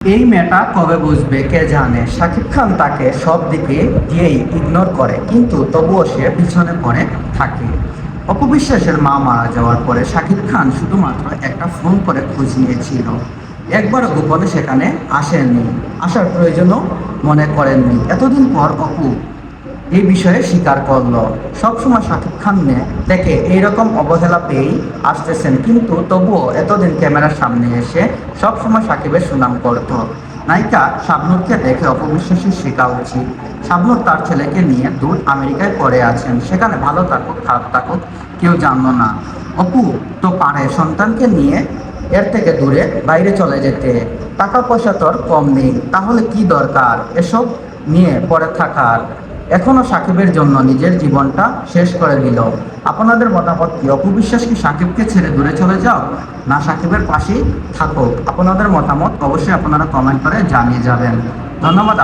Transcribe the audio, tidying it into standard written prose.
এই মেয়েটা কবে বুঝবে কে জানে। শাকিব খান তাকে সব দিকে দিয়েই ইগনোর করে, কিন্তু তবুও সে পিছনে পড়ে থাকে। অপু বিশ্বাসের মা মারা যাওয়ার পরে শাকিব খান শুধুমাত্র একটা ফোন করে খোঁজ নিয়েছিল। একবারও গোপনে সেখানে আসেননি, আসার প্রয়োজনও মনে করেননি। এতদিন পর অপু এই বিষয়ে স্বীকার করলো। সবসময় শাকিব খান দেখে এইরকম অবহেলা পেয়েই আসতেছেন, কিন্তু তবুও এতদিন ক্যামেরার সামনে এসে সবসময় শাকিবের সুনাম করত। নায়িকা শাবনূরকে দেখে অপু বিশ্বাসের শেখা উচিত। শাবনূর তার ছেলেকে নিয়ে দূর আমেরিকায় পড়ে আছেন, সেখানে ভালো থাকুক খারাপ থাকুক কেউ জানলো না। অপু তো পারে সন্তানকে নিয়ে এর থেকে দূরে বাইরে চলে যেতে। টাকা পয়সা তোর কম নেই, তাহলে কি দরকার এসব নিয়ে পড়ে থাকার। এখনো সাকিবের জন্য নিজের জীবনটা শেষ করে দিল। আপনাদের মতামত কি? অপু বিশ্বাস কি সাকিবকে ছেড়ে দূরে চলে যাও, না সাকিবের পাশেই থাকুক? আপনাদের মতামত অবশ্যই আপনারা কমেন্ট করে জানিয়ে যাবেন। ধন্যবাদ।